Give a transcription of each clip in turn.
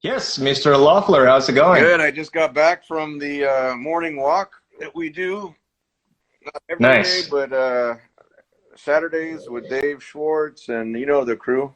Yes, Mr. Loeffler, how's it going? Good. I just got back from the morning walk that we do. Not every day, Nice. but Saturdays with Dave Schwartz and the crew.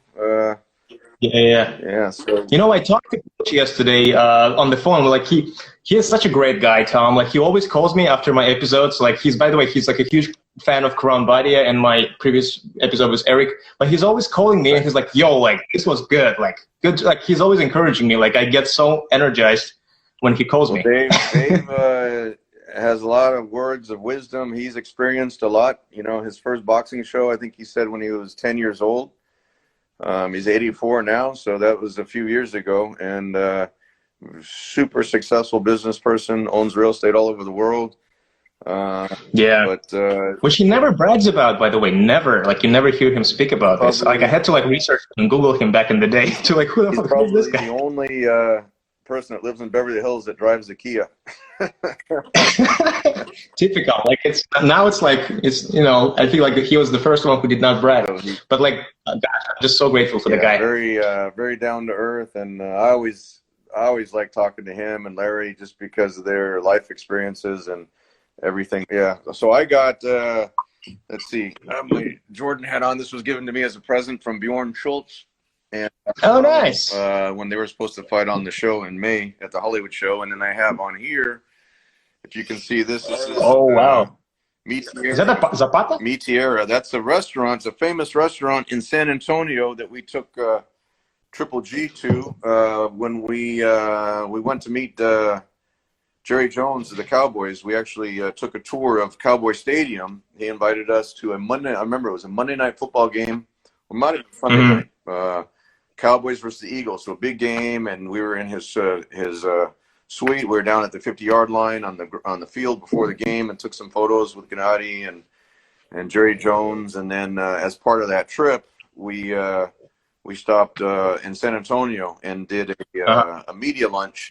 Yeah. Yeah. So I talked to Coach yesterday on the phone. Like he is such a great guy, Tom. Like he always calls me after my episodes. Like by the way, he's like a huge fan of Karan Badia, and my previous episode was Eric. But he's always calling me and he's like, "Yo, like this was good. Like good." Like he's always encouraging me. Like I get so energized when he calls me. Dave has a lot of words of wisdom. He's experienced a lot. His first boxing show, I think he said when he was 10 years old. He's 84 now, so that was a few years ago, and super successful business person, owns real estate all over the world. Which he never brags about, by the way. Never. Like you never hear him speak about this. Like I had to research and Google him back in the day to who the fuck is this guy? He's the only person that lives in Beverly Hills that drives a Kia. Typical. Like it's I feel like he was the first one who did not brag. But gosh, I'm just so grateful for the guy. Very down to earth, and I always like talking to him and Larry just because of their life experiences and everything. Yeah. So I got let's see, my Jordan hat on. This was given to me as a present from Bjorn Schultz. And oh, nice. When they were supposed to fight on the show in May at the Hollywood show, and then I have on here, if you can see this is wow. Mitiera. Is that a Zapata? Mitiera. That's a restaurant. It's a famous restaurant in San Antonio that we took Triple G to when we went to meet Jerry Jones of the Cowboys. We actually took a tour of Cowboy Stadium. He invited us to I remember it was a Monday night football game. Or might have been Sunday night. Cowboys versus the Eagles, so a big game, and we were in his suite. We were down at the 50-yard line on the field before the game, and took some photos with Gennady and Jerry Jones. And then as part of that trip, we stopped in San Antonio and did a media lunch,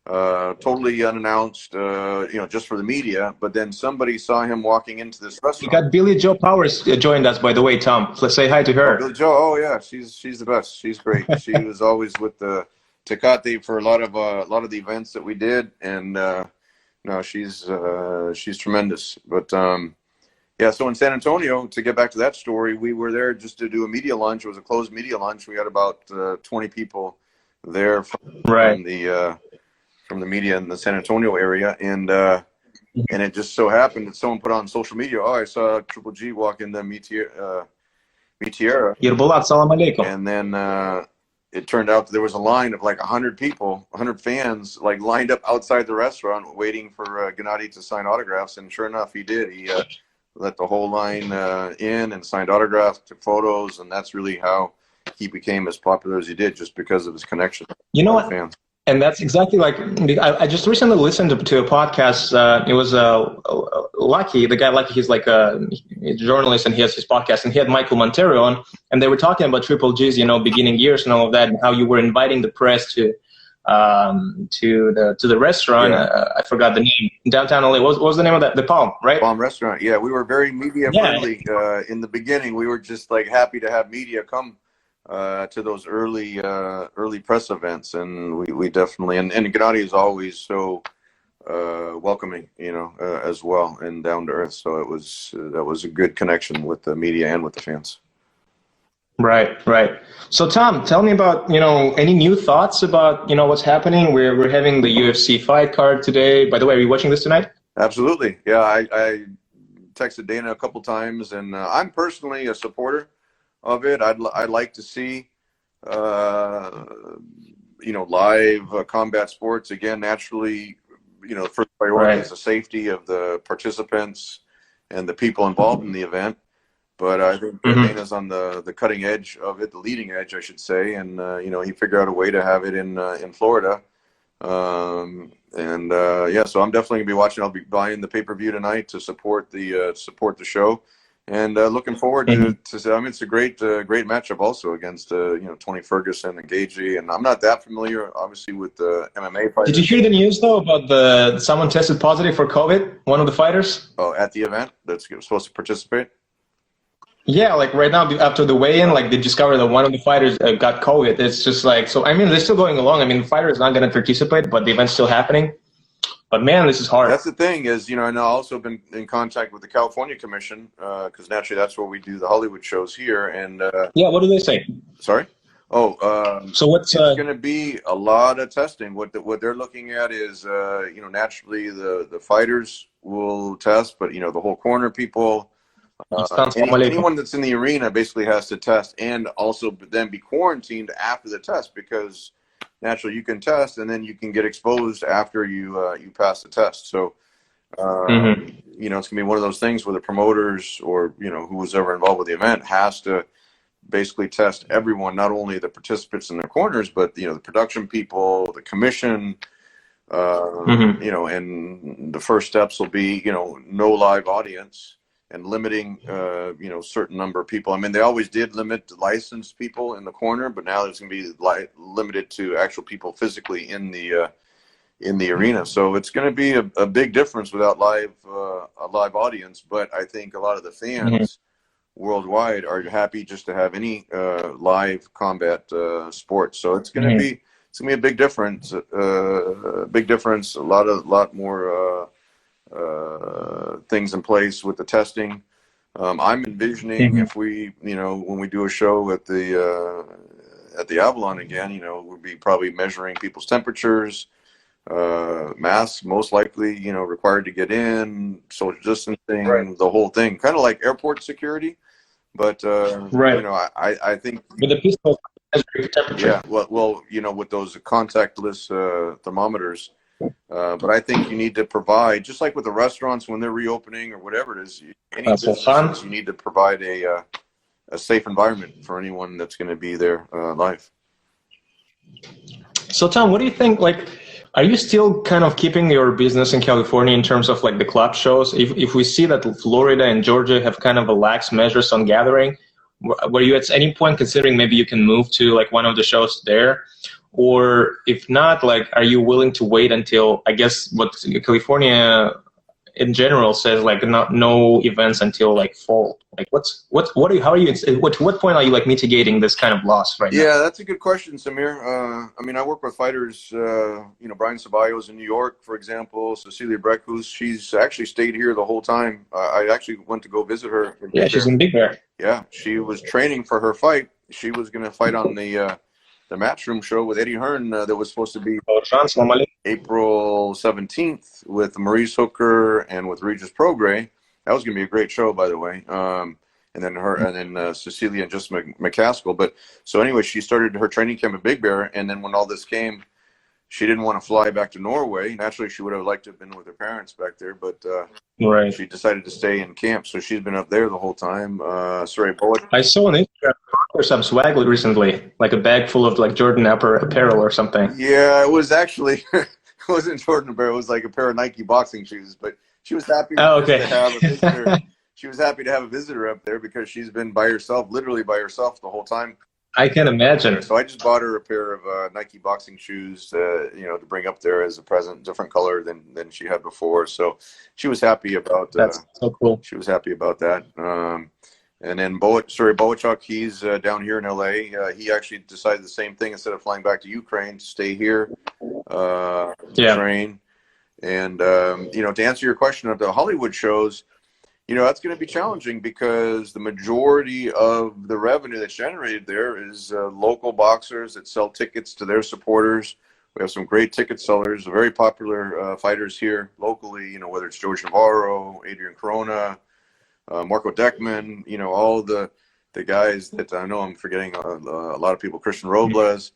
totally unannounced, just for the media. But then somebody saw him walking into this restaurant. You got Billy Joe Powers joined us, by the way, Tom. Let's say hi to her. Billy Joe, oh yeah, she's the best. She's great. She was always with the Tecate for a lot of the events that we did, and no, she's tremendous. But so in San Antonio, to get back to that story, we were there just to do a media lunch. It was a closed media lunch. We had about 20 people there from the media in the San Antonio area, and it just so happened that someone put on social media, "Oh, I saw Triple G walk in the Mitiera." Yerbulat, salam alaikum. And then it turned out that there was a line of 100 people, 100 fans, lined up outside the restaurant waiting for Gennady to sign autographs. And sure enough, he did. He let the whole line in and signed autographs, took photos, and that's really how he became as popular as he did, just because of his connection with fans. And that's exactly I just recently listened to a podcast. It was Lucky, the guy Lucky. He's a journalist, and he has his podcast. And he had Michael Montero on, and they were talking about Triple G's, beginning years and all of that, and how you were inviting the press to the restaurant. Yeah. I forgot the name. Downtown LA. What was the name of that? The Palm, right? Palm Restaurant. Yeah, we were very media friendly in the beginning. We were just happy to have media come to those early press events, and we definitely and Gennady is always so welcoming, as well, and down to earth. So that was a good connection with the media and with the fans. Right. So Tom, tell me about any new thoughts about what's happening. We're having the UFC fight card today. By the way, are you watching this tonight? Absolutely. Yeah, I texted Dana a couple times, and I'm personally a supporter of it. I'd like to see live combat sports again. Naturally, the first priority is the safety of the participants and the people involved in the event. But I think Dana's on the cutting edge of it, the leading edge, I should say, and he figured out a way to have it in Florida. So I'm definitely gonna be watching. I'll be buying the pay-per-view tonight to support the show. And looking forward to it's a great matchup also against Tony Ferguson and Gagey. And I'm not that familiar, obviously, with the MMA fighters. Did you hear the news though about someone tested positive for COVID? One of the fighters. Oh, at the event that's supposed to participate. Yeah, like right now after the weigh-in, like they discovered that one of the fighters got COVID. It's just like, so I mean, they're still going along. I mean, the fighter is not going to participate, but the event's still happening. But man, this is hard. That's the thing is, and I've also been in contact with the California Commission because naturally that's where we do the Hollywood shows here. And yeah, what do they say? sorry. Oh, so what's it's going to be a lot of testing. What they're looking at is, naturally the fighters will test, but the whole corner people, anyone that's in the arena basically has to test and also then be quarantined after the test because naturally you can test and then you can get exposed after you pass the test. So, it's gonna be one of those things where the promoters or who was ever involved with the event has to basically test everyone, not only the participants in their corners, but the production people, the commission, and the first steps will be no live audience and limiting certain number of people. I mean, they always did limit licensed people in the corner, but now there's going to be limited to actual people physically in the arena. So it's going to be a big difference without a live audience. But I think a lot of the fans worldwide are happy just to have any live combat sport. So it's going to be a big difference. A lot more things in place with the testing. I'm envisioning if we, when we do a show at the Avalon again, we'll be probably measuring people's temperatures, masks most likely, required to get in, social distancing, the whole thing, kind of like airport security. But I think with the pistol temperature. Yeah, well, with those contactless thermometers. But I think you need to provide, just like with the restaurants when they're reopening or whatever it is, any businesses, you need to provide a safe environment for anyone that's going to be there live. So Tom, what do you think? Like, are you still kind of keeping your business in California in terms of like the club shows? If we see that Florida and Georgia have kind of a lax measures on gathering, were you at any point considering maybe you can move to like one of the shows there? Or if not, like, are you willing to wait until, I guess what California in general says, like no events until like fall? Like what point are you like mitigating this kind of loss right now? Yeah, that's a good question, Samir. I mean, I work with fighters, Brian Ceballos in New York, for example, Cecilia Braekhus. She's actually stayed here the whole time. I actually went to go visit her. Yeah, she's in Big Bear. Yeah, she was training for her fight. She was going to fight on the Matchroom show with Eddie Hearn that was supposed to be April 17th with Maurice Hooker and with Regis Prograis. That was going to be a great show, by the way. And then Cecilia and just McCaskill. But so anyway, she started her training camp at Big Bear, and then when all this came, she didn't want to fly back to Norway. Naturally, she would have liked to have been with her parents back there, but she decided to stay in camp. So she's been up there the whole time. Serhii Bohachuk. I saw on Instagram or some swag recently, like a bag full of like Jordan apparel or something. Yeah, it was actually it wasn't Jordan apparel. It was like a pair of Nike boxing shoes. But she was happy to have a visitor. She was happy to have a visitor up there because she's been literally by herself the whole time. I can imagine. So I just bought her a pair of Nike boxing shoes, to bring up there as a present, different color than she had before. So she was happy about. That's so cool. She was happy about that. And then Serhii Bohachuk, he's down here in LA. He actually decided the same thing. Instead of flying back to Ukraine, to stay here, train. And to answer your question of the Hollywood shows. That's going to be challenging because the majority of the revenue that's generated there is local boxers that sell tickets to their supporters. We have some great ticket sellers, very popular fighters here locally, whether it's George Navarro, Adrian Corona, Marco Deckman, all the guys that I know I'm forgetting a lot of people, Christian Robles.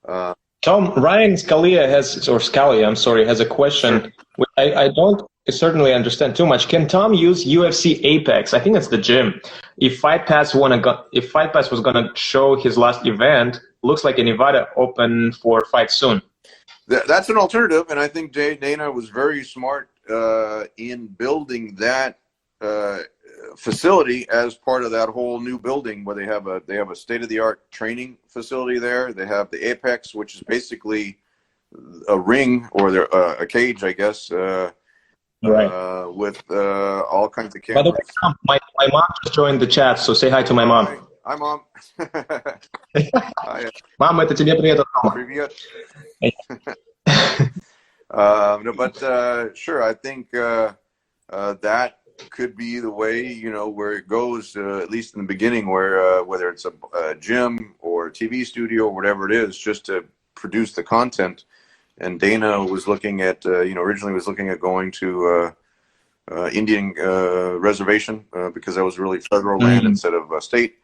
Tom, Ryan Scalia has a question. Sure. I don't certainly understand too much. Can Tom use UFC Apex? I think it's the gym. If Fight Pass was gonna show his last event, looks like in Nevada open for fight soon. That's an alternative, and I think Dana was very smart in building that facility as part of that whole new building where they have a state-of-the-art training facility there. They have the Apex, which is basically a ring or a cage, I guess. Right. with all kinds of By the way, cameras. my mom just joined the chat, so say hi to my mom. Hi, Mom. Hi. Мам, это тебе привет от мамы. Привет. No, but sure, I think that could be the way, you know, where it goes, at least in the beginning, where whether it's a gym or a TV studio or whatever it is, just to produce the content. And Dana was looking at, you know, originally was looking at going to Indian reservation because that was really federal land instead of state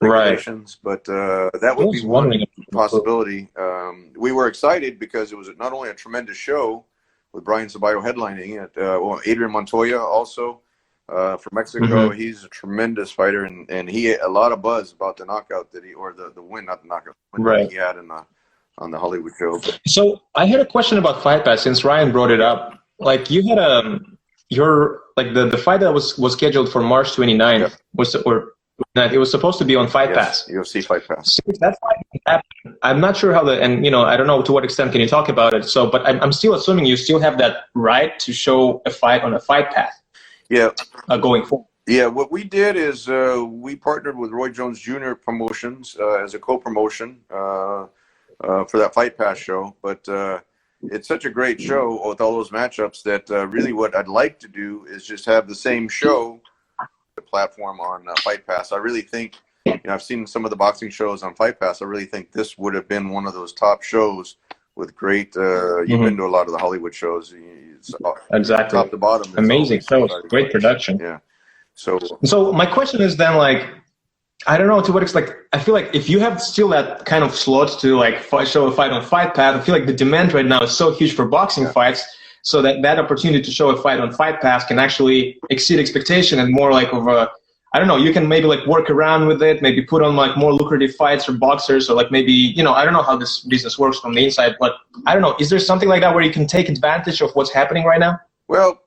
regulations. But that would be one possibility. We were excited because it was not only a tremendous show with Brian Ceballo headlining it, well, Adrian Montoya also from Mexico. He's a tremendous fighter, and he had a lot of buzz about the knockout that he, or the win, not the knockout, that he had in on the Hollywood show. So I had a question about Fight Pass since Ryan brought it up. Like you had the fight that was scheduled for March 29th it was supposed to be on Fight Pass. UFC Fight Pass. Since that fight happened, I'm not sure how and you know, I don't know to what extent can you talk about it. So, but I'm still assuming you still have that right to show a fight on a Fight Pass. Yeah. Going forward. Yeah, what we did is we partnered with Roy Jones Jr. Promotions as a co-promotion for that Fight Pass show. But it's such a great show with all those matchups that really what I'd like to do is just have the same show, the platform on Fight Pass. I really think, you know, I've seen some of the boxing shows on Fight Pass. I really think this would have been one of those top shows with great, you've been to a lot of the Hollywood shows. Exactly. Top to bottom. Amazing shows, great production. Yeah. So my question is then, like, I don't know to what extent, like, I feel like if you have still that kind of slot to like show a fight on Fight Pass, I feel like the demand right now is so huge for boxing fights, so that opportunity to show a fight on Fight Pass can actually exceed expectation and more like of a, I don't know, you can maybe like work around with it, maybe put on like more lucrative fights for boxers, or like maybe, you know, I don't know how this business works from the inside, but I don't know, is there something like that where you can take advantage of what's happening right now? Well,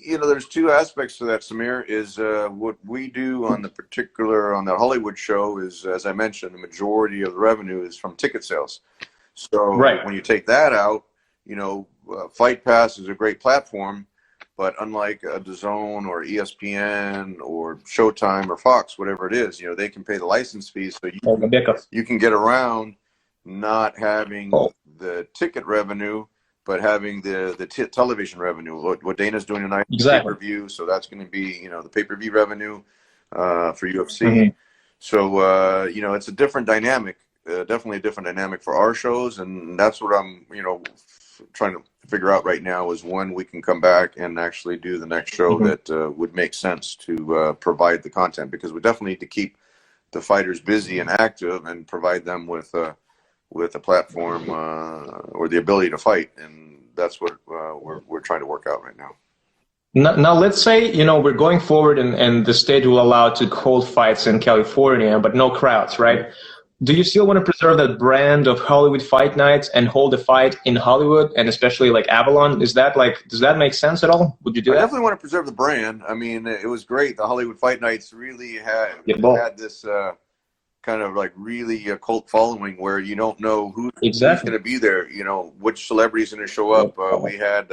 you know, there's two aspects to that, Samir. Is what we do on that Hollywood show is, as I mentioned, the majority of the revenue is from ticket sales. So when you take that out, you know, Fight Pass is a great platform, but unlike a DAZN or ESPN or Showtime or Fox, whatever it is, you know, they can pay the license fees, so you can get around not having the ticket revenue, but having the television revenue. What Dana's doing tonight, pay-per-view, so that's going to be, you know, the pay-per-view revenue for UFC. So, you know, it's a different dynamic, definitely a different dynamic for our shows, and that's what I'm, you know, trying to figure out right now is when we can come back and actually do the next show that would make sense to provide the content, because we definitely need to keep the fighters busy and active and provide them with a platform or the ability to fight, and that's what we're trying to work out right now. Now, let's say, you know, we're going forward and the state will allow to hold fights in California, but no crowds, right? Do you still want to preserve that brand of Hollywood Fight Nights and hold a fight in Hollywood, and especially like Avalon? Is that like, does that make sense at all? Would you do that? I definitely want to preserve the brand. I mean, it was great. The Hollywood Fight Nights really had this kind of like really a cult following where you don't know who's going to be there, you know, which celebrity's going to show up. We had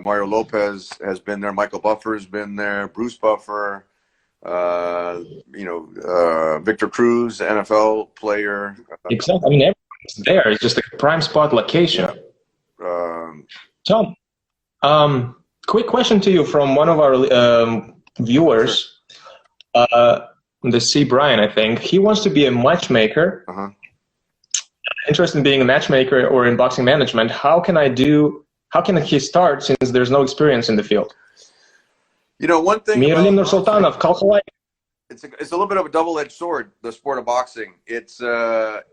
Mario Lopez has been there, Michael Buffer has been there, Bruce Buffer, you know, Victor Cruz, NFL player. Exactly. I mean, everyone's there. It's just a prime spot location. Tom, quick question to you from one of our viewers. The C. Brian, I think. He wants to be a matchmaker. Interested in being a matchmaker or in boxing management. How can he start since there's no experience in the field? You know, one thing it's a little bit of a double-edged sword, the sport of boxing. It's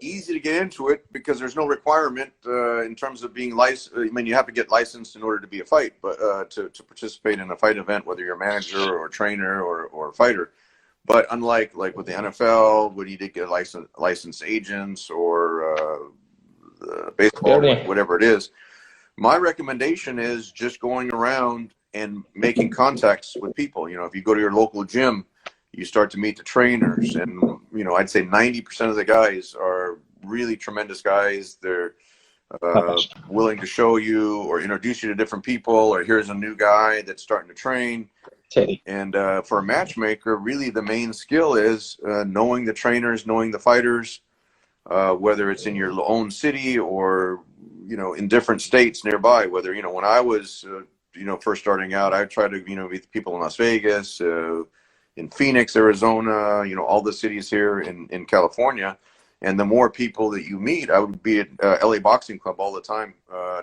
easy to get into it because there's no requirement in terms of being licensed. I mean, you have to get licensed in order to be a fight, but to participate in a fight event, whether you're a manager or a trainer or a fighter. But unlike with the NFL, when you did get licensed agents or baseball, whatever it is, my recommendation is just going around and making contacts with people. You know, if you go to your local gym, you start to meet the trainers, and you know, I'd say 90% of the guys are really tremendous guys. They're willing to show you or introduce you to different people, or here's a new guy that's starting to train. And for a matchmaker, really the main skill is knowing the trainers, knowing the fighters, whether it's in your own city or, you know, in different states nearby. Whether, you know, when I was, you know, first starting out, I tried to, you know, meet people in Las Vegas, in Phoenix, Arizona, you know, all the cities here in California. And the more people that you meet, I would be at LA Boxing Club all the time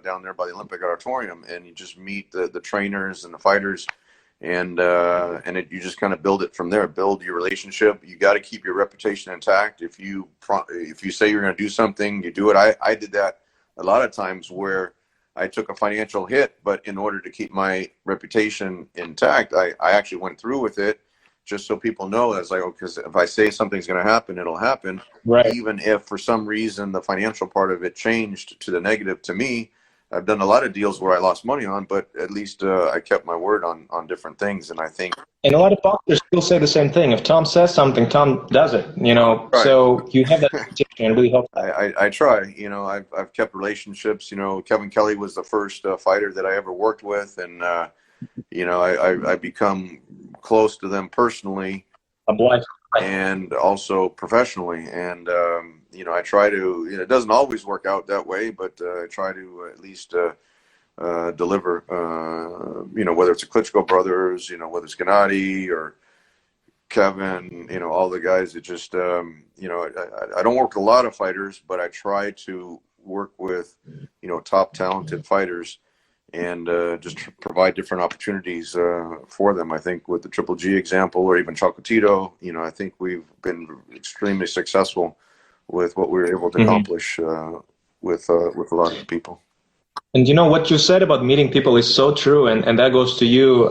down there by the Olympic Auditorium, and you just meet the trainers and the fighters, and you just kind of build it from there. Build your relationship. You got to keep your reputation intact. If you say you're going to do something, you do it. I did that a lot of times where I took a financial hit, but in order to keep my reputation intact, I actually went through with it. Just so people know, that's like, oh, because if I say something's going to happen, it'll happen. Right. Even if for some reason the financial part of it changed to the negative to me. I've done a lot of deals where I lost money on, but at least I kept my word on different things. And I think, and a lot of boxers still say the same thing. If Tom says something, Tom does it, you know. Right. So you have that reputation and really help. I try, you know, I've kept relationships. You know, Kevin Kelly was the first fighter that I ever worked with, and you know, I become close to them personally, and also professionally. And you know, I try to, you know, it doesn't always work out that way, but I try to at least deliver, you know, whether it's the Klitschko brothers, you know, whether it's Gennady or Kevin, you know, all the guys that just, you know, I don't work with a lot of fighters, but I try to work with, you know, top talented fighters, and just provide different opportunities for them. I think with the Triple G example, or even Chocolatito, you know, I think we've been extremely successful with what we were able to accomplish with a lot of people. And you know, what you said about meeting people is so true, and that goes to you,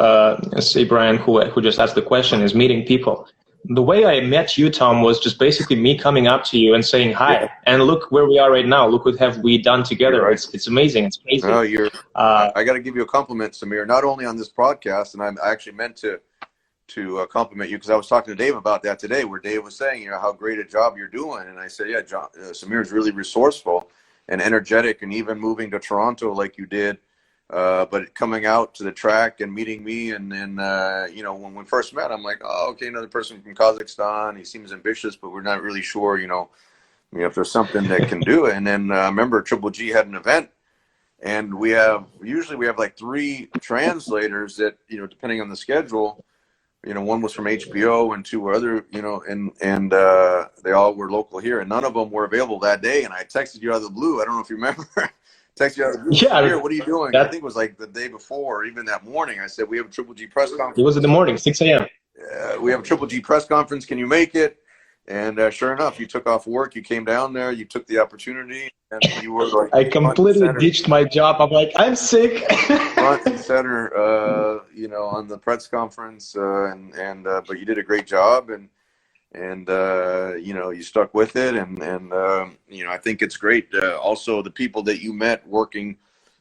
say, Brian, who just asked the question, is meeting people. The way I met you, Tom, was just basically me coming up to you and saying hi. Yeah. And look where we are right now. Look what have we done together. Right. It's amazing. It's crazy. No, I got to give you a compliment, Samir, not only on this podcast, and I actually meant to compliment you, because I was talking to Dave about that today, where Dave was saying, you know, how great a job you're doing. And I said, yeah, Samir is really resourceful and energetic, and even moving to Toronto like you did. But coming out to the track and meeting me, and then, you know, when we first met, I'm like, oh, okay, another person from Kazakhstan. He seems ambitious, but we're not really sure, you know, if there's something that can do it. And then I remember Triple G had an event, and usually we have like 3 translators that, you know, depending on the schedule, you know, one was from HBO and 2 were other, you know, and they all were local here, and none of them were available that day. And I texted you out of the blue. I don't know if you remember. Text you out of the blue. Yeah. Here, what are you doing? I think it was like the day before, or even that morning. I said, we have a Triple G press conference. It was in the morning, 6 a.m. We have a Triple G press conference. Can you make it? And sure enough, you took off work. You came down there. You took the opportunity, and you were like, I completely ditched my job. I'm like, I'm sick. Front and center, you know, on the press conference, but you did a great job, and you know, you stuck with it, and you know, I think it's great. Also, the people that you met working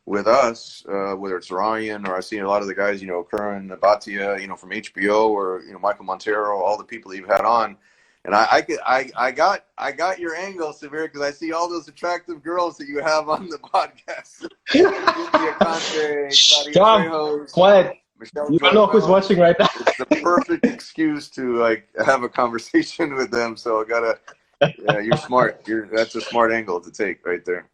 with us, whether it's Ryan, or I see a lot of the guys, you know, Curran, Batia, you know, from HBO, or, you know, Michael Montero, all the people that you've had on. And I got your angle, Samir, because I see all those attractive girls that you have on the podcast. Stop. Quiet. You don't know who's watching right now. It's the perfect excuse to like have a conversation with them. So I gotta. Yeah, you're smart. That's a smart angle to take right there.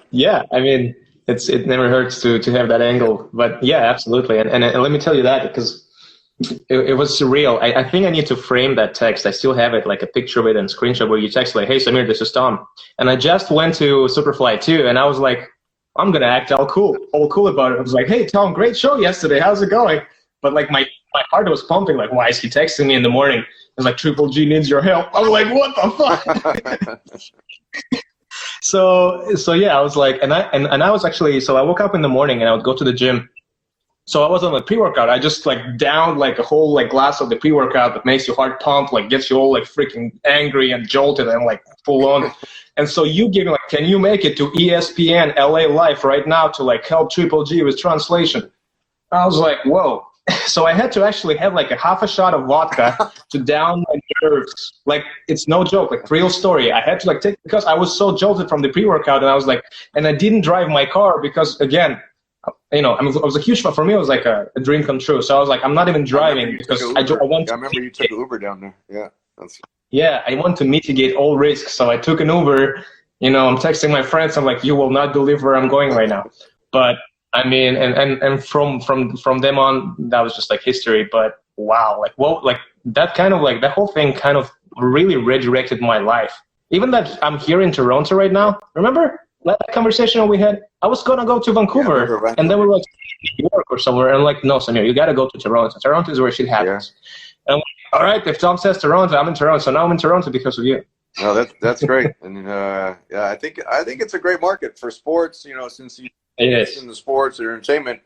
Yeah, I mean, it never hurts to have that angle. But yeah, absolutely. And let me tell you that, because it was surreal. I think I need to frame that text. I still have it, like a picture of it and screenshot, where you text like, hey, Samir, this is Tom. And I just went to Superfly 2, and I was like, I'm going to act all cool about it. I was like, hey, Tom, great show yesterday. How's it going? But like my heart was pumping, like, why is he texting me in the morning? I was like, Triple G needs your help. I was like, what the fuck? So yeah, I was like, and I was actually, so I woke up in the morning and I would go to the gym. So I was on the pre-workout. I just like downed like a whole like glass of the pre-workout that makes your heart pump, like gets you all like freaking angry and jolted and like full on. And so you give me like, can you make it to ESPN LA Live right now to like help Triple G with translation? I was like, whoa. So I had to actually have like a half a shot of vodka to down my nerves. Like, it's no joke, like real story. I had to like take, because I was so jolted from the pre-workout, and I was like, and I didn't drive my car because, again, you know, I was a huge fan. For me, it was like a dream come true. So I was like, I'm not even driving because I want I remember you took an Uber down there. Yeah. Yeah, I want to mitigate all risks. So I took an Uber. You know, I'm texting my friends. I'm like, you will not believe where I'm going right now. But I mean, and from them on, that was just like history. But wow, like, well, like that kind of like that whole thing kind of really redirected my life. Even that I'm here in Toronto right now. Remember that conversation we had? I was gonna go to Vancouver, and then we were like New York or somewhere. And I'm like, no, Samir, you gotta go to Toronto. Toronto is where shit happens. Yeah. And I'm like, all right, if Tom says Toronto, I'm in Toronto. So now I'm in Toronto because of you. No, that's great. And yeah, I think it's a great market for sports. You know, since you in the sports or entertainment.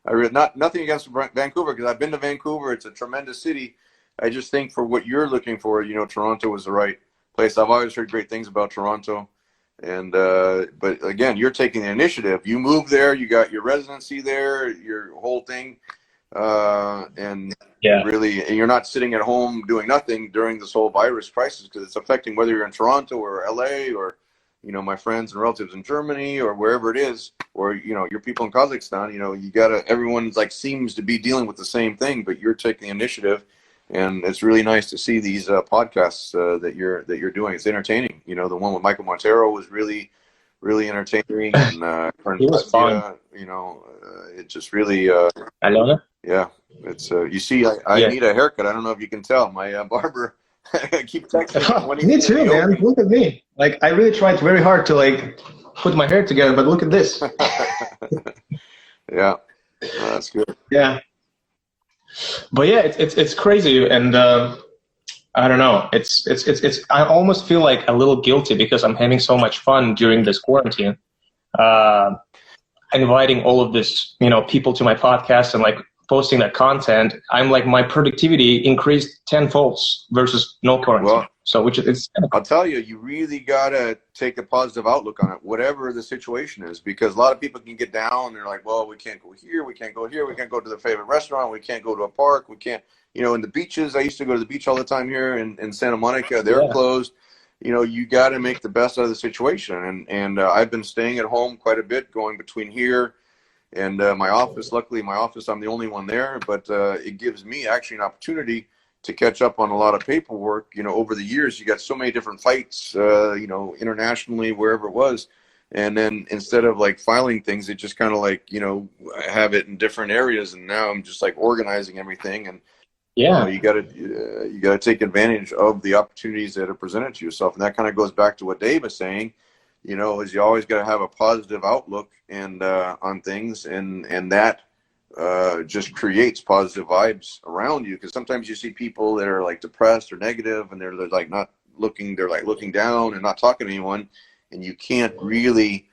Nothing against Vancouver, because I've been to Vancouver. It's a tremendous city. I just think for what you're looking for, you know, Toronto is the right place. I've always heard great things about Toronto, and but again, you're taking the initiative. You moved there. You got your residency there. Your whole thing. And really, and you're not sitting at home doing nothing during this whole virus crisis, because it's affecting whether you're in Toronto or LA or, you know, my friends and relatives in Germany or wherever it is, or, you know, your people in Kazakhstan. You know, everyone's like seems to be dealing with the same thing, but you're taking the initiative, and it's really nice to see these podcasts that you're doing. It's entertaining. You know, the one with Michael Montero was really entertaining, and it was fun. You know, it just really Alona? Yeah, it's you see, I need a haircut. I don't know if you can tell. My barber keep texting. Me too, man. Look at me. Like, I really tried very hard to like put my hair together, but look at this. Yeah, that's good. Yeah, but yeah, it's crazy, and I don't know. It's I almost feel like a little guilty because I'm having so much fun during this quarantine. Inviting all of this, you know, people to my podcast and like posting that content. I'm like, my productivity increased tenfold versus no quarantine. Well, so which is I'll tell you, you really gotta take a positive outlook on it, whatever the situation is, because a lot of people can get down. They're like, well, we can't go here, we can't go here, we can't go to the favorite restaurant, we can't go to a park, we can't, you know, in the beaches. I used to go to the beach all the time here in Santa Monica. They're closed. You know, you got to make the best out of the situation. And I've been staying at home quite a bit, going between here and my office. Luckily, my office, I'm the only one there, but it gives me actually an opportunity to catch up on a lot of paperwork. You know, over the years, you got so many different fights, you know, internationally, wherever it was. And then instead of like filing things, it just kind of like, you know, have it in different areas. And now I'm just like organizing everything. And you gotta take advantage of the opportunities that are presented to yourself, and that kind of goes back to what Dave is saying. You know, is you always got to have a positive outlook and on things, and that just creates positive vibes around you. Because sometimes you see people that are like depressed or negative, and they're like not looking, they're like looking down and not talking to anyone, and you can't really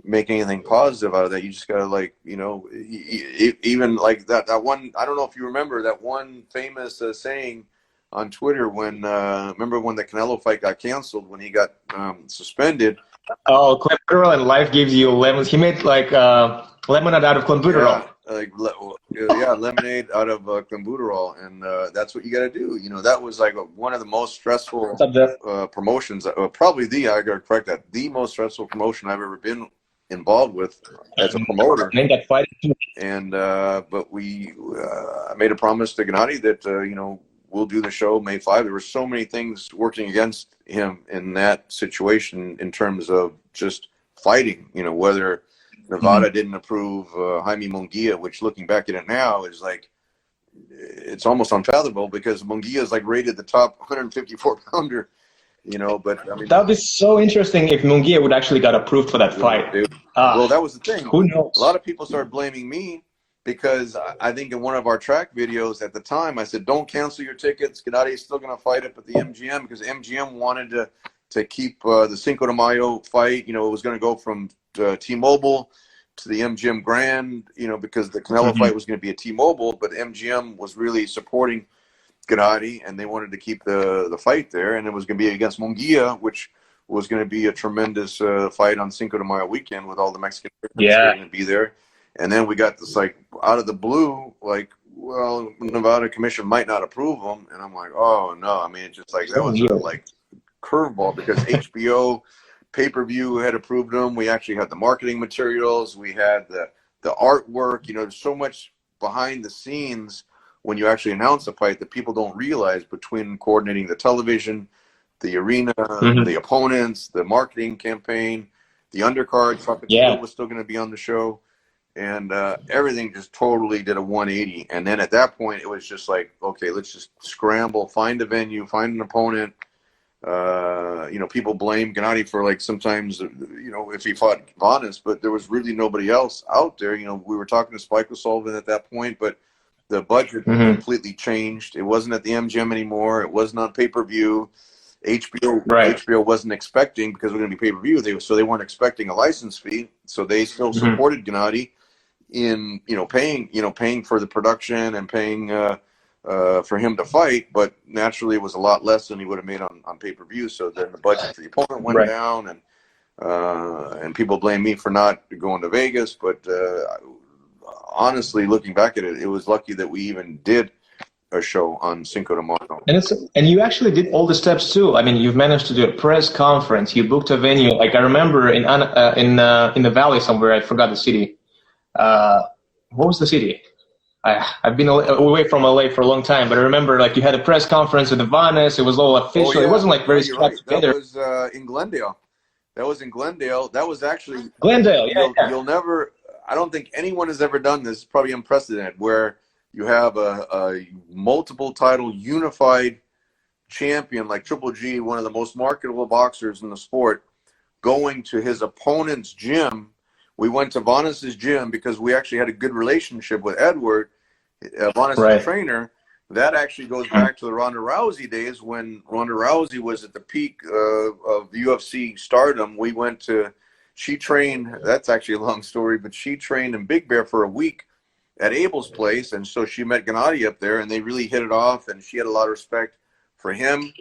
make anything positive out of that. You just gotta, like, you know, even like that one, I don't know if you remember that one famous saying on Twitter when remember when the Canelo fight got canceled, when he got suspended. Oh, clenbuterol, and life gives you lemons. He made like lemonade out of clenbuterol. Lemonade out of clenbuterol, and that's what you got to do. You know, that was like one of the most stressful promotions. Probably I got to correct that. The most stressful promotion I've ever been involved with as a promoter. And but I made a promise to Gennady that you know, we'll do the show May 5. There were so many things working against him in that situation in terms of just fighting. You know, whether Nevada didn't approve Jaime Munguia, which looking back at it now is like, it's almost unfathomable, because Munguia is like rated the top 154 pounder. You know, but I mean, that would be so interesting if Munguia would actually got approved for that fight. Well, that was the thing. Who knows? A lot of people started blaming me, because I think in one of our track videos at the time, I said, don't cancel your tickets. Gennady is still going to fight up at the MGM, because MGM wanted to keep the Cinco de Mayo fight. You know, it was going to go from T-Mobile to the MGM Grand, you know, because the Canelo fight was going to be at T-Mobile, but MGM was really supporting Gennady, and they wanted to keep the fight there, and it was going to be against Munguia, which was going to be a tremendous fight on Cinco de Mayo weekend with all the Mexican going to be there. And then we got this, like, out of the blue, like, well, Nevada Commission might not approve them. And I'm like, oh no. I mean, it's just like, that was a like curveball, because HBO pay-per-view had approved them. We actually had the marketing materials. We had the artwork. You know, there's so much behind the scenes when you actually announce a fight that people don't realize, between coordinating the television, the arena, the opponents, the marketing campaign, the undercard. Fucking Steel was still going to be on the show. And everything just totally did a 180. And then at that point, it was just like, okay, let's just scramble, find a venue, find an opponent. You know, people blame Gennady for, like, sometimes, you know, if he fought Vanes, but there was really nobody else out there. You know, we were talking to Spike O'Sullivan at that point, but the budget completely changed. It wasn't at the MGM anymore. It wasn't on pay-per-view. HBO wasn't expecting, because we're going to be pay-per-view. So they weren't expecting a license fee. So they still supported Gennady in, paying for the production and paying for him to fight, but naturally it was a lot less than he would have made on pay-per-view. So then the budget for the opponent went down, and people blame me for not going to Vegas. But honestly, looking back at it, it was lucky that we even did a show on Cinco de Mayo. And you actually did all the steps too. I mean, you've managed to do a press conference. You booked a venue. Like, I remember in the valley somewhere. I forgot the city. What was the city? I've been away from LA for a long time, but I remember, like, you had a press conference with the Vanes. It was all official. Oh, yeah. It wasn't like very strapped together. That was in Glendale. That was actually Glendale. You'll never. I don't think anyone has ever done this. It's probably unprecedented, where you have a multiple title unified champion like Triple G, one of the most marketable boxers in the sport, going to his opponent's gym. We went to Vanes' gym because we actually had a good relationship with Edward, Vanes' trainer. That actually goes back to the Ronda Rousey days, when Ronda Rousey was at the peak of UFC stardom. We went to, she trained, that's actually a long story, but she trained in Big Bear for a week at Abel's place. And so she met Gennady up there, and they really hit it off. And she had a lot of respect for him,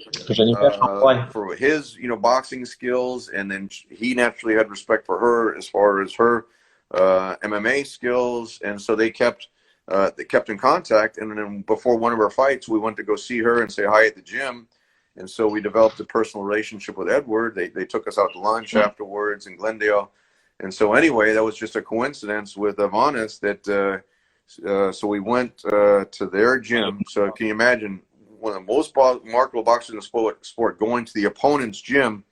for his, boxing skills, and then he naturally had respect for her as far as her MMA skills, and so they kept in contact. And then before one of our fights, we went to go see her and say hi at the gym, and so we developed a personal relationship with Edward. They took us out to lunch afterwards in Glendale, and so anyway, that was just a coincidence with Vanes that. So we went to their gym. So can you imagine? One of the most remarkable boxers in the sport going to the opponent's gym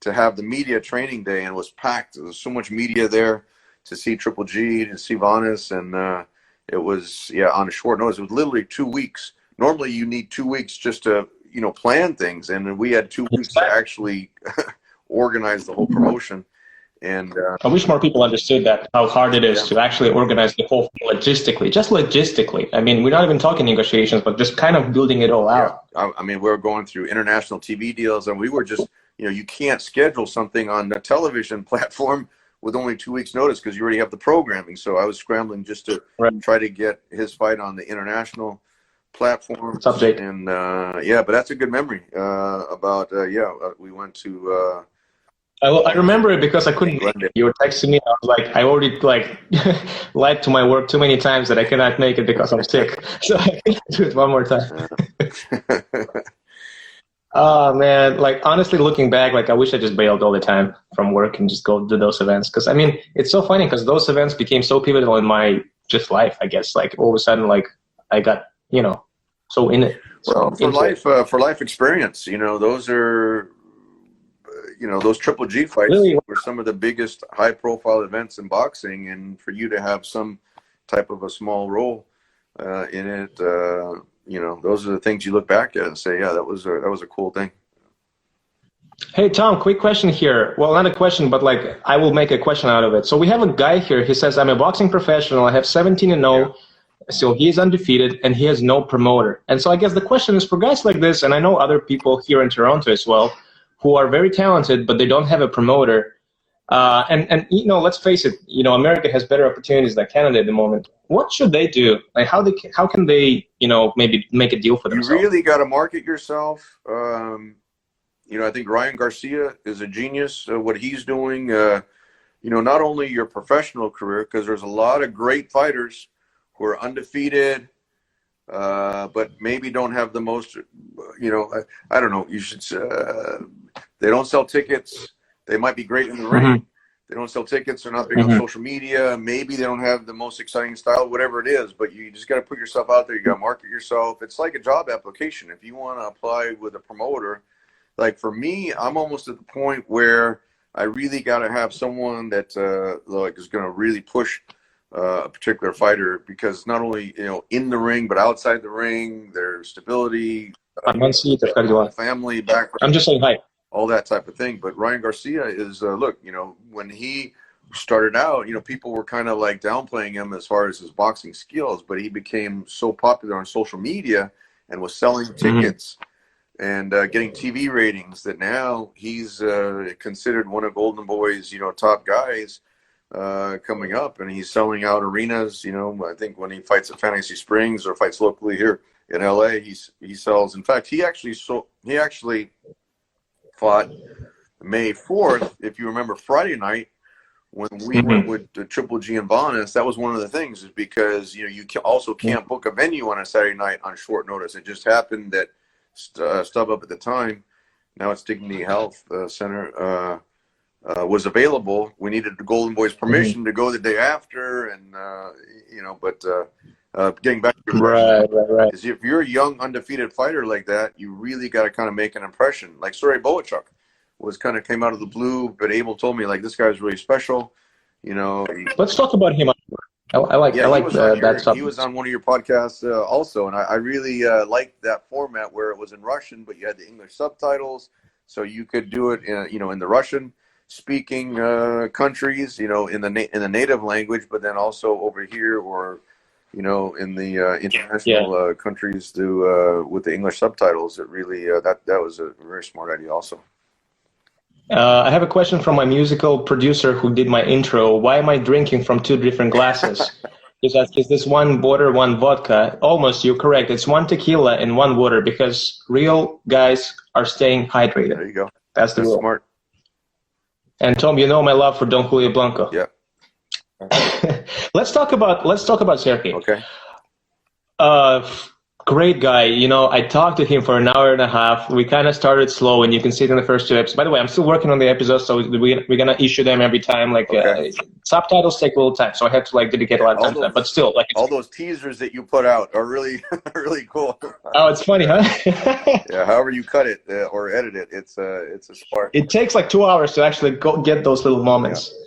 to have the media training day, and it was packed. There was so much media there to see Triple G, to see Vanes, and it was, on a short notice. It was literally 2 weeks. Normally you need 2 weeks just to, plan things, and we had 2 weeks to actually organize the whole promotion. And I wish more people understood that, how hard it is to actually organize the whole thing logistically. I mean, we're not even talking negotiations, but just kind of building it all out. I mean, we were going through international TV deals, and we were just, you can't schedule something on a television platform with only 2 weeks notice, because you already have the programming. So I was scrambling just to try to get his fight on the international platform. And but that's a good memory we went to I remember it because I couldn't. You were texting me. I was like, I already lied to my work too many times that I cannot make it because I'm sick. So I can do it one more time. Oh man, honestly, looking back, I wish I just bailed all the time from work and just go do those events. Because I mean, it's so funny because those events became so pivotal in my just life. I guess all of a sudden, I got so in it. Well, for life experience, those are. Those Triple G fights were some of the biggest high-profile events in boxing, and for you to have some type of a small role in it, those are the things you look back at and say, yeah, that was a cool thing. Hey, Tom, quick question here. Well, not a question, but I will make a question out of it. So we have a guy here. He says, I'm a boxing professional. I have 17-0. So he is undefeated, and he has no promoter. And so I guess the question is for guys like this, and I know other people here in Toronto as well, who are very talented, but they don't have a promoter. And let's face it, America has better opportunities than Canada at the moment. What should they do? How can they, maybe make a deal for themselves? You really got to market yourself. I think Ryan Garcia is a genius. What he's doing, not only your professional career, because there's a lot of great fighters who are undefeated, but maybe don't have the most, I don't know. You should. They don't sell tickets. They might be great in the ring. They don't sell tickets. They're not big on social media. Maybe they don't have the most exciting style, whatever it is. But you just got to put yourself out there. You got to market yourself. It's like a job application. If you want to apply with a promoter, like for me, I'm almost at the point where I really got to have someone that like is going to really push a particular fighter, because not only in the ring but outside the ring, their stability, family background. I'm just saying hi. All that type of thing. But Ryan Garcia is, look, when he started out, people were kind of like downplaying him as far as his boxing skills, but he became so popular on social media and was selling tickets and getting TV ratings that now he's considered one of Golden Boy's, top guys coming up, and he's selling out arenas. I think when he fights at Fantasy Springs or fights locally here in LA, he sells. In fact, he actually fought May 4th, if you remember, Friday night when we went with the Triple G and Bonas. That was one of the things, is because you also can't book a venue on a Saturday night on short notice. It just happened that StubHub at the time, now it's Dignity Health Center, was available. We needed the Golden Boys' permission to go the day after, and getting back to your question, is if you're a young undefeated fighter like that, you really got to kind of make an impression. Like Serhii Bohachuk was kind of came out of the blue, but Abel told me, like, this guy's really special. Let's talk about him. I like that stuff. He was on one of your podcasts also, and I really liked that format where it was in Russian, but you had the English subtitles, so you could do it in the Russian speaking countries, in the native language, but then also over here, or in the international countries with the English subtitles. It really that was a very smart idea also. I have a question from my musical producer who did my intro. Why am I drinking from two different glasses? He's asking, is this one water, one vodka? Almost, you're correct. It's one tequila and one water, because real guys are staying hydrated. There you go. That's the rule. Smart. And Tom, my love for Don Julio Blanco. Yeah. Let's talk about Serhii. Okay. Great guy. I talked to him for an hour and a half. We kind of started slow, and you can see it in the first two episodes. By the way, I'm still working on the episodes, so we're gonna issue them every time. Subtitles take a little time, so I have to dedicate a lot of time to that. But still, all those teasers that you put out are really really cool. Oh, it's funny, huh? Yeah. However you cut it or edit it, it's a spark. It takes like 2 hours to actually get those little moments. Yeah.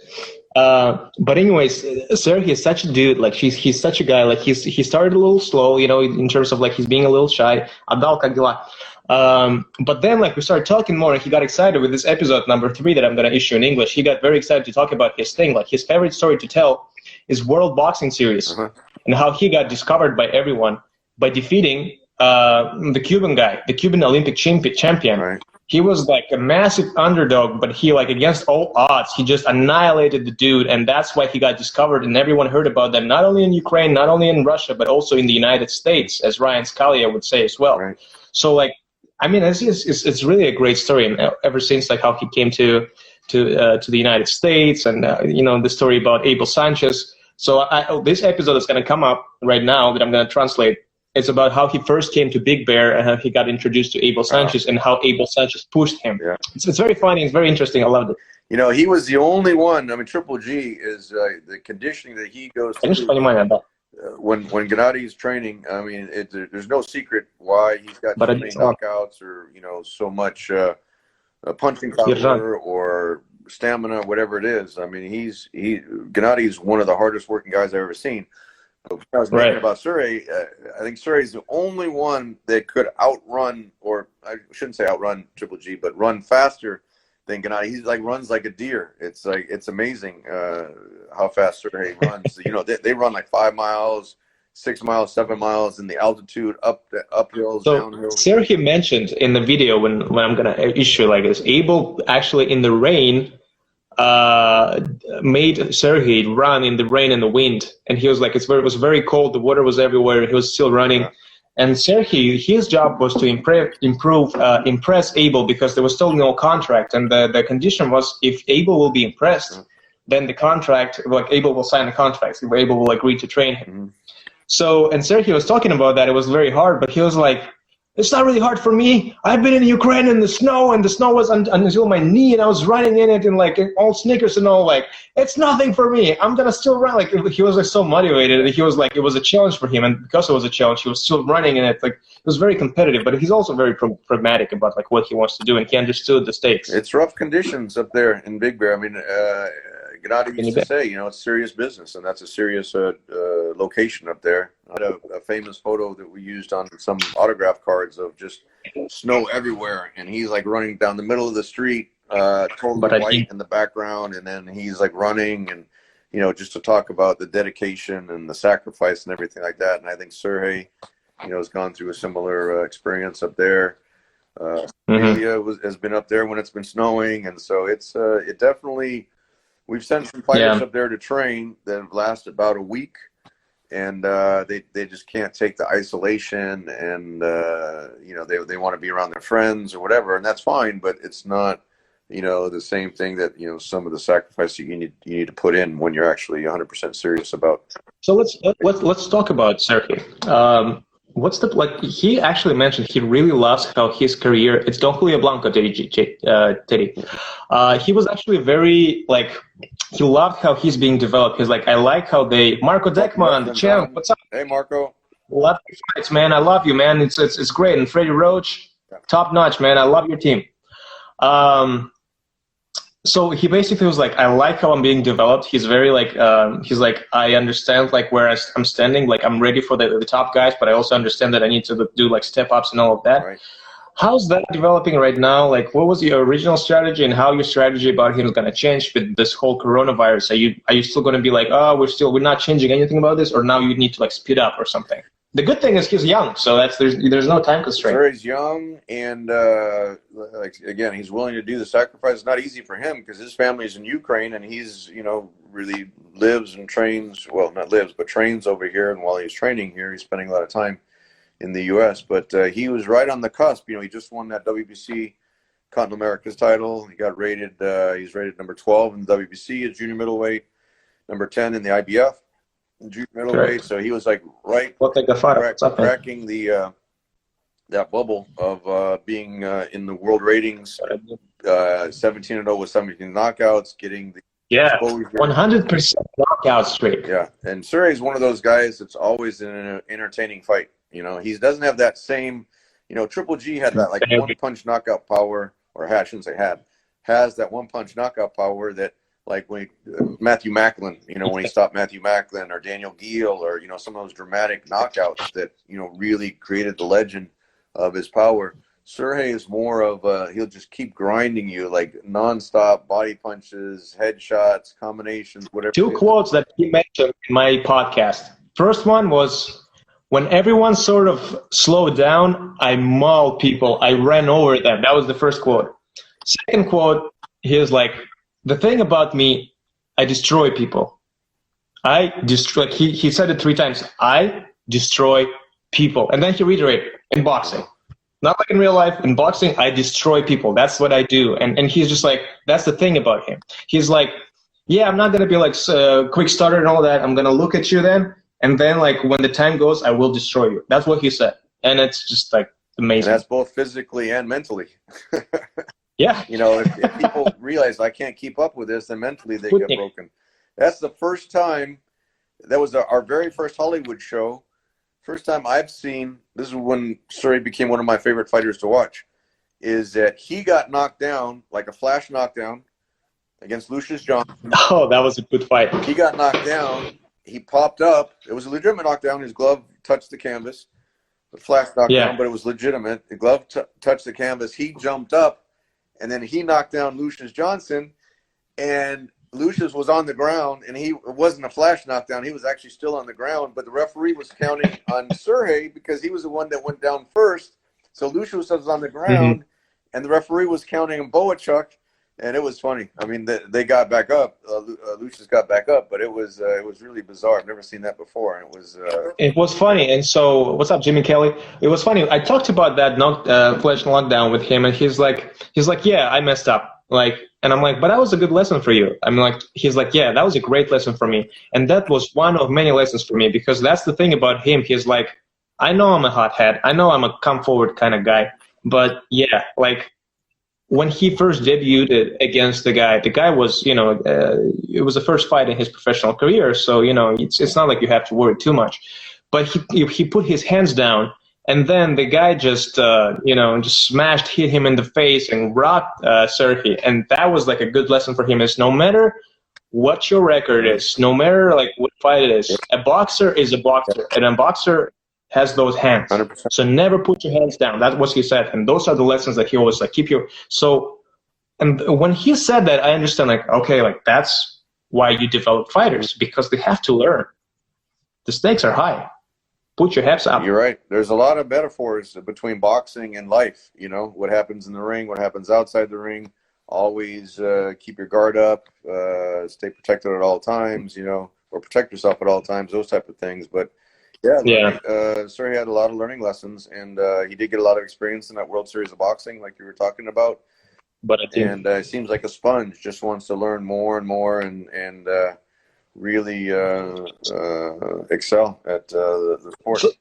But anyways, Serhii is such a dude. Like he's such a guy. Like he started a little slow, in terms of he's being a little shy. But then we started talking more, and he got excited with this episode number 3 that I'm gonna issue in English. He got very excited to talk about his thing. His favorite story to tell is World Boxing Series, and how he got discovered by everyone by defeating the Cuban guy, the Cuban Olympic champion. Right. He was a massive underdog, but he against all odds, he just annihilated the dude, and that's why he got discovered, and everyone heard about them, not only in Ukraine, not only in Russia, but also in the United States, as Ryan Scalia would say as well. Right. So it's really a great story, and ever since how he came to the United States, and the story about Abel Sanchez. So this episode is going to come up right now that I'm going to translate. It's about how he first came to Big Bear and how he got introduced to Abel Sanchez and how Abel Sanchez pushed him. Yeah. It's very funny. It's very interesting. I loved it. He was the only one. I mean, Triple G is the conditioning that he goes through. When Gennadi's training, I mean, there's no secret why he's got so many knockouts or so much punching power or stamina, whatever it is. I mean, Gennadi's one of the hardest working guys I've ever seen. But I was talking about Serhii. I think Serhii's the only one that could outrun, or I shouldn't say outrun Triple G, but run faster than Gennadi. He's runs like a deer. It's amazing how fast Serhii runs. They run 5 miles, 6 miles, 7 miles in the altitude, uphills, downhills. Serhii mentioned in the video when I'm gonna issue this, Abel actually in the rain made Serhii run in the rain and the wind, and he was it was very cold, the water was everywhere, he was still running, and Serhii, his job was to impress Abel, because there was still no contract, and the condition was if Abel will be impressed, then the contract, Abel will sign the contract, if Abel will agree to train him. So, and Serhii was talking about that. It was very hard, but he was like, it's not really hard for me. I've been in Ukraine in the snow, and the snow was until my knee, and I was running in it in like all sneakers and all. Like, it's nothing for me. I'm gonna still run. Like, he was like so motivated. He was like, it was a challenge for him, and because it was a challenge, he was still running in it. Like, it was very competitive, but he's also very pragmatic about like what he wants to do, and he understood the stakes. It's rough conditions up there in Big Bear. I mean, Gennady used to say, you know, it's serious business, and that's a serious location up there. I had a famous photo that we used on some autograph cards of just snow everywhere, and he's like running down the middle of the street, totally white in the background, and then he's like running, and you know, just to talk about the dedication and the sacrifice and everything like that. And I think Serhii, you know, has gone through a similar experience up there. Cecilia has been up there when it's been snowing, and so it's it definitely. We've sent some fighters up there to train that last about a week, and they just can't take the isolation, and you know, they want to be around their friends or whatever, and that's fine, but it's not, you know, the same thing that, you know, some of the sacrifice that you need to put in when you're actually 100% serious about. So let's talk about Serhii. What's the, like, he actually mentioned he really loves how his career, it's Don Julio Blanco, Teddy. He was actually very, like, he loved how he's being developed. He's like, I like how they, Marco Deckman, the champ, what's up? Hey, Marco. Love your fights, man. I love you, man. It's great. And Freddie Roach, top notch, man. I love your team. So he basically was like, I like how I'm being developed. He's very like, he's like, I understand like where I'm standing. Like, I'm ready for the top guys, but I also understand that I need to do like step ups and all of that. Right. How's that developing right now? Like, what was your original strategy, and how your strategy about him is going to change with this whole coronavirus? Are you still going to be like, oh, we're not changing anything about this, or now you need to like speed up or something? The good thing is he's young, so there's no time constraint. Sure, he's young, and like, again, he's willing to do the sacrifice. It's not easy for him because his family's in Ukraine, and he's, you know, really lives and trains. Well, not lives, but trains over here. And while he's training here, he's spending a lot of time in the U.S. But he was right on the cusp. You know, he just won that WBC Continental Americas title. He got rated. He's rated number 12 in the WBC as junior middleweight, number 10 in the IBF. Junior middleweight, so he was like cracking the that bubble of being in the world ratings. 17-0 with 17 knockouts, getting the 100% knockout streak. Yeah, and Serhii is one of those guys that's always in an entertaining fight. You know, he doesn't have that same. You know, Triple G had that like one punch knockout power, or I shouldn't say has that one punch knockout power that. Like when Matthew Macklin, you know, when he stopped Matthew Macklin, or Daniel Geale, or, you know, some of those dramatic knockouts that, you know, really created the legend of his power. Serhii is more of he'll just keep grinding you, like nonstop body punches, headshots, combinations, whatever. Two quotes that he mentioned in my podcast. First one was, when everyone sort of slowed down, I mauled people. I ran over them. That was the first quote. Second quote, he was like, the thing about me, I destroy people. I destroy, he said it 3 times, I destroy people. And then he reiterated, in boxing. Not like in real life, in boxing, I destroy people. That's what I do. And he's just like, that's the thing about him. He's like, yeah, I'm not going to be like quick starter and all that. I'm going to look at you then. And then like when the time goes, I will destroy you. That's what he said. And it's just like amazing. And that's both physically and mentally. Yeah. You know, if people realize I can't keep up with this, then mentally they get broken. That's the first time, that was our very first Hollywood show. First time I've seen, this is when Serhii became one of my favorite fighters to watch, is that he got knocked down, like a flash knockdown, against Lucius Johnson. Oh, that was a good fight. He got knocked down. He popped up. It was a legitimate knockdown. His glove touched the canvas. The flash knockdown, but it was legitimate. The glove touched the canvas. He jumped up. And then he knocked down Lucius Johnson, and Lucius was on the ground, and it wasn't a flash knockdown. He was actually still on the ground, but the referee was counting on Serhii because he was the one that went down first. So Lucius was on the ground, and the referee was counting on Bohachuk, and it was funny. I mean, they got back up. Lucius got back up, but it was really bizarre. I've never seen that before, and it was funny. And so, what's up, Jimmy Kelly? It was funny. I talked about that flash knockdown with him, and he's like, yeah, I messed up. Like, And I'm like, but that was a good lesson for you. I'm like, he's like, yeah, that was a great lesson for me. And that was one of many lessons for me, because that's the thing about him. He's like, I know I'm a hothead. I know I'm a come forward kind of guy. But yeah, like when he first debuted against the guy was, it was the first fight in his professional career. So, it's not like you have to worry too much. But he put his hands down. And then the guy just, just hit him in the face and rocked Serhii. And that was like a good lesson for him, is no matter what your record is, no matter like what fight it is, a boxer is a boxer. And a boxer has those hands. 100%. So never put your hands down. That's what he said. And those are the lessons that he always like, and when he said that, I understand, like, okay, like that's why you develop fighters, because they have to learn. The stakes are high. Put your heads up. You're right. There's a lot of metaphors between boxing and life. What happens in the ring, what happens outside the ring. Always keep your guard up, stay protected at all times, or protect yourself at all times, those type of things. But yeah. Serhii had a lot of learning lessons, and he did get a lot of experience in that World Series of Boxing, like you were talking about. But it seems like a sponge, just wants to learn more and more, and really excel at the sport. So,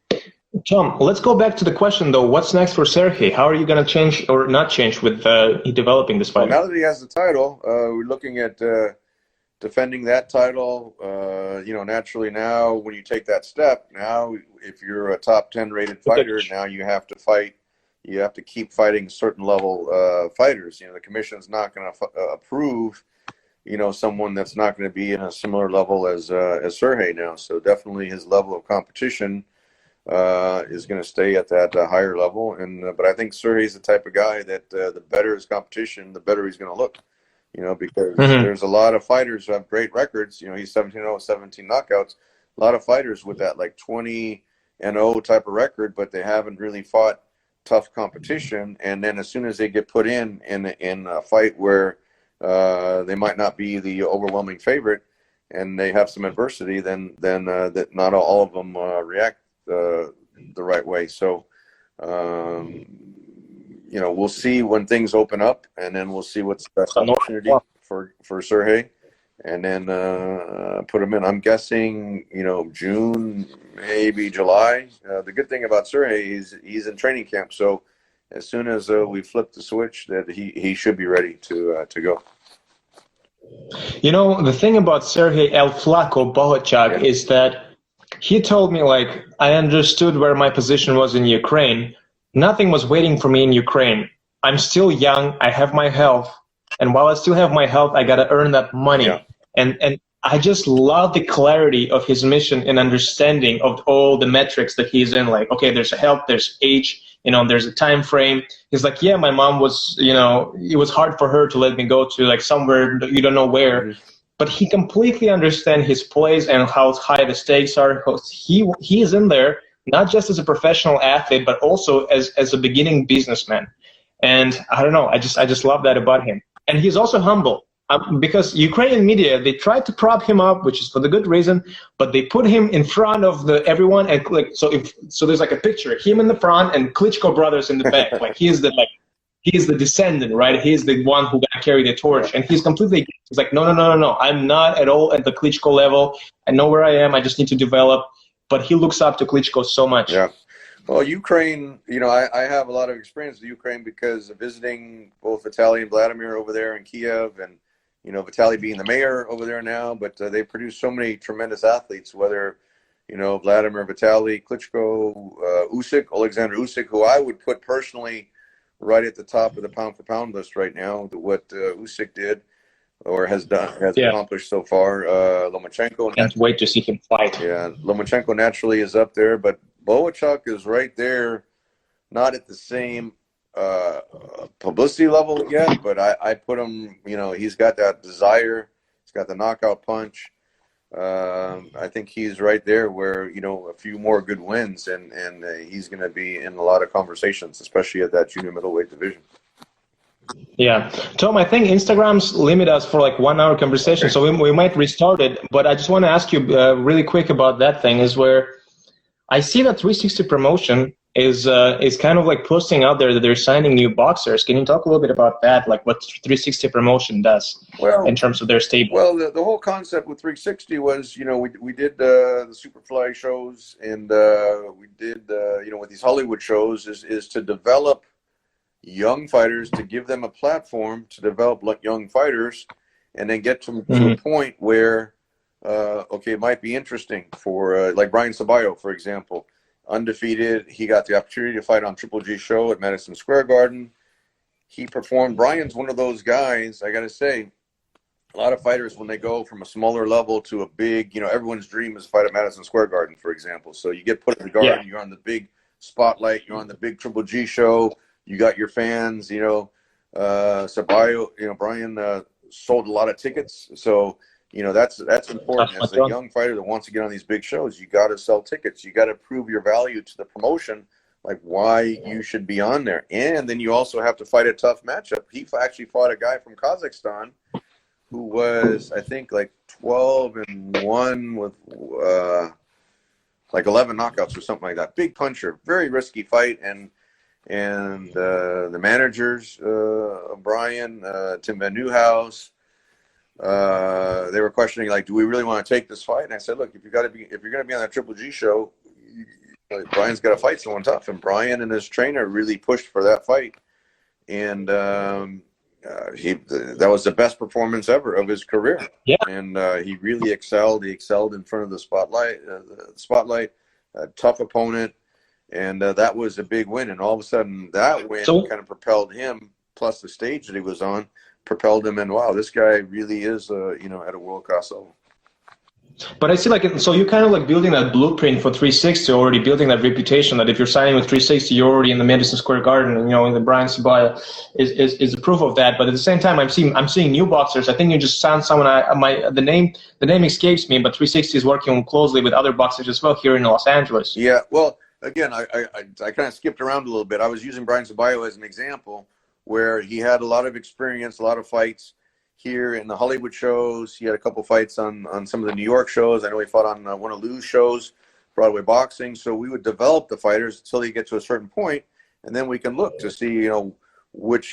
Tom, let's go back to the question though. What's next for Serhii? How are you going to change or not change with developing this fight? Well, now that he has the title, we're looking at defending that title. Naturally now, when you take that step, now if you're a top 10 rated fighter, now you have to fight. You have to keep fighting certain level fighters. The commission's not going to approve someone that's not going to be in a similar level as Serhii now. So definitely his level of competition is going to stay at that higher level. But I think Serhii's the type of guy that the better his competition, the better he's going to look. Because there's a lot of fighters who have great records. He's 17-0, 17 knockouts. A lot of fighters with that like 20-0 type of record, but they haven't really fought tough competition. And then as soon as they get put in a fight where they might not be the overwhelming favorite, and they have some adversity, then that not all of them react the right way. So, we'll see when things open up, and then we'll see what's the best opportunity for Serhii, and then put him in. I'm guessing, June, maybe July. The good thing about Serhii is he's in training camp, so as soon as we flip the switch, that he should be ready to go. The thing about Serhii El Flaco Bohachuk is that he told me, like, I understood where my position was in Ukraine. Nothing was waiting for me in Ukraine. I'm still young. I have my health. And while I still have my health, I got to earn that money. Yeah. And I just love the clarity of his mission and understanding of all the metrics that he's in. Like, okay, there's a health, there's age, there's a time frame. He's like, yeah, my mom was, it was hard for her to let me go to like somewhere you don't know where. Mm-hmm. But he completely understands his place and how high the stakes are. He is in there, not just as a professional athlete, but also as a beginning businessman. And I don't know, I just love that about him. And he's also humble. Because Ukrainian media, they tried to prop him up, which is for the good reason, but they put him in front of everyone, and so there's like a picture, him in the front and Klitschko brothers in the back. Like he's the descendant, right? He's the one who got to carry the torch, and he's like, no, I'm not at all at the Klitschko level. I know where I am. I just need to develop. But he looks up to Klitschko so much. Yeah. Well, Ukraine, I have a lot of experience with Ukraine because of visiting both Vitaly and Vladimir over there in Kiev, and Vitaly being the mayor over there now, but they produce so many tremendous athletes, whether, Vladimir, Vitaly, Klitschko, Alexander Usyk, who I would put personally right at the top of the pound-for-pound list right now, what Usyk did or has accomplished so far. Lomachenko. Can't wait to see him fight. Yeah, Lomachenko naturally is up there, but Bohachuk is right there, not at the same publicity level yet, but I put him, he's got that desire, he's got the knockout punch. I think he's right there where, a few more good wins and he's going to be in a lot of conversations, especially at that junior middleweight division. Yeah. Tom, I think Instagram's limit us for like 1 hour conversation, so we might restart it, but I just want to ask you really quick about that thing is where I see that 360 promotion is kind of like posting out there that they're signing new boxers. Can you talk a little bit about that, like what 360 promotion does in terms of their stable? Well, the whole concept with 360 was, we did the Superfly shows, and we did, with these Hollywood shows, is to develop young fighters, to give them a platform to develop young fighters, and then get to a point where, it might be interesting for, like Brian Ceballos, for example. Undefeated, he got the opportunity to fight on Triple G show at Madison Square Garden. He performed. Brian's one of those guys, I got to say, a lot of fighters, when they go from a smaller level to a big, everyone's dream is to fight at Madison Square Garden, for example. So you get put in the garden, you're on the big spotlight, you're on the big Triple G show, you got your fans, Ceballos, Brian sold a lot of tickets. So, that's important. As a young fighter that wants to get on these big shows, you got to sell tickets. You got to prove your value to the promotion, like why you should be on there. And then you also have to fight a tough matchup. He actually fought a guy from Kazakhstan who was, I think, like 12-1 with like 11 knockouts or something like that. Big puncher, very risky fight. And the managers, Brian, Tim Van Nieuwhouse, they were questioning, like, do we really want to take this fight? And I said, look, if you're going to be on that Triple G show, Brian's got to fight someone tough. And Brian and his trainer really pushed for that fight. And that was the best performance ever of his career. Yeah. And he really excelled. He excelled in front of the spotlight, a tough opponent. And that was a big win. And all of a sudden, that win kind of propelled him, plus the stage that he was on, propelled him. And wow, this guy really is, at a world-class level. But I see, like, so you're kind of like building that blueprint for 360, already building that reputation that if you're signing with 360, you're already in the Madison Square Garden, in the Brian Ceballos is a proof of that. But at the same time, I'm seeing new boxers. I think you just found someone. The name escapes me, but 360 is working closely with other boxers as well here in Los Angeles. Yeah, well, again, I kind of skipped around a little bit. I was using Brian Ceballos as an example, where he had a lot of experience, a lot of fights here in the Hollywood shows. He had a couple fights on some of the New York shows. I know he fought on one of Lou's shows, Broadway Boxing. So we would develop the fighters until they get to a certain point, and then we can look to see, which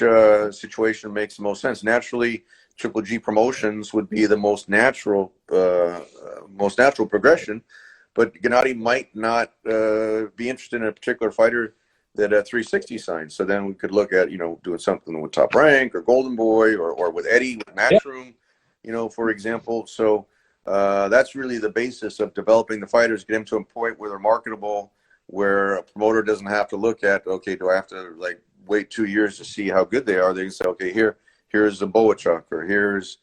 situation makes the most sense. Naturally, Triple G promotions would be the most natural progression, but Gennady might not be interested in a particular fighter that 360 signed. So then we could look at, doing something with Top Rank or Golden Boy or with Eddie, with Matchroom, for example. So that's really the basis of developing the fighters, get them to a point where they're marketable, where a promoter doesn't have to look at, okay, do I have to like wait 2 years to see how good they are? They can say, okay, here's a Bohachuk, or here's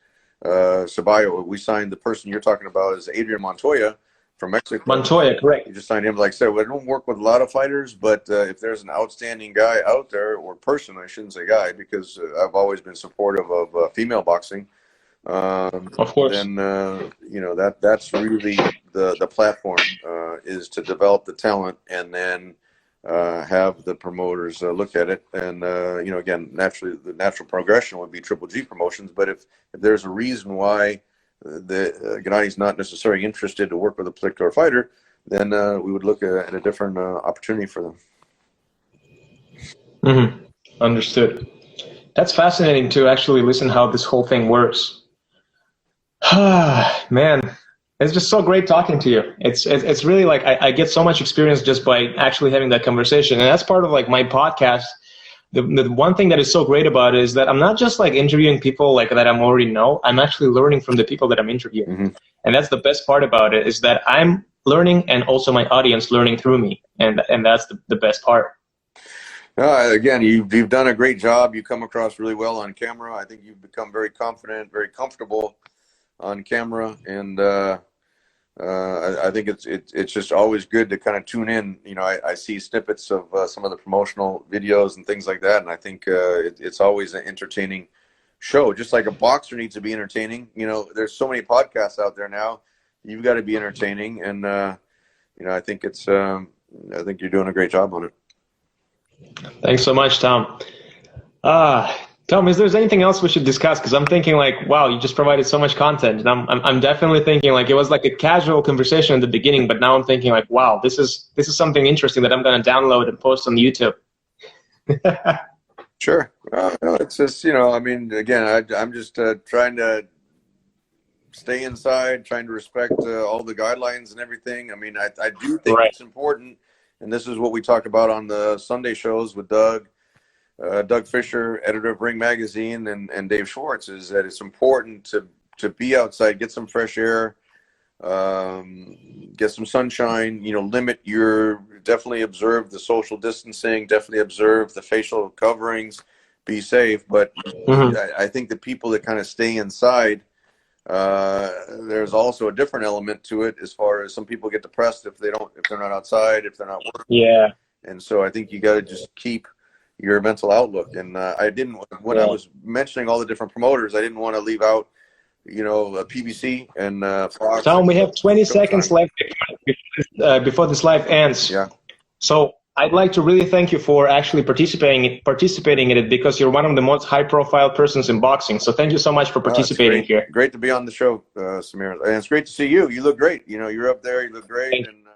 Ceballos. We signed the person you're talking about is Adrian Montoya from Mexico. Montoya, correct. You just signed him. Like I said, we don't work with a lot of fighters, but if there's an outstanding guy out there, or person, I shouldn't say guy, because I've always been supportive of female boxing. Of course. Then that's really the platform, is to develop the talent and then have the promoters look at it. And again, naturally, the natural progression would be Triple G promotions. But if there's a reason why Gennady's not necessarily interested to work with a particular fighter, then we would look at a different opportunity for them. Understood. That's fascinating to actually listen how this whole thing works. Man, it's just so great talking to you. It's really like I get so much experience just by actually having that conversation, and that's part of like my podcast. The one thing that is so great about it is that I'm not just like interviewing people like that I already know. I'm actually learning from the people that I'm interviewing. And that's the best part about it, is that I'm learning and also my audience learning through me. And that's the best part. Again, you've done a great job. You come across really well on camera. I think you've become very confident, very comfortable on camera. And I think it's just always good to kind of tune in. I see snippets of some of the promotional videos and things like that, and I think it's always an entertaining show. Just like a boxer needs to be entertaining. There's so many podcasts out there now. You've got to be entertaining, and I think I think you're doing a great job on it. Thanks so much, Tom. Tom, is there anything else we should discuss? Because I'm thinking like, wow, you just provided so much content, and I'm definitely thinking like it was like a casual conversation at the beginning, but now I'm thinking like, wow, this is something interesting that I'm gonna download and post on YouTube. Sure. No, it's just, I mean, again, I'm just trying to stay inside, trying to respect all the guidelines and everything. I mean, I do think Right. it's important, and this is what we talk about on the Sunday shows with Doug Fisher, editor of Ring Magazine, and Dave Schwartz, is that it's important to be outside, get some fresh air, get some sunshine, definitely observe the social distancing, definitely observe the facial coverings, be safe. But I think the people that kind of stay inside, there's also a different element to it, as far as some people get depressed if they're not outside, if they're not working. Yeah. And so I think you got to just keep your mental outlook. And I didn't, when I was mentioning all the different promoters, I didn't want to leave out, PBC and Fox. Tom, we have 20 seconds left before this live ends. Yeah. So I'd like to really thank you for actually participating in it, because you're one of the most high-profile persons in boxing. So thank you so much for participating here. Great to be on the show, Samir. And it's great to see you. You look great. You're up there. You look great. And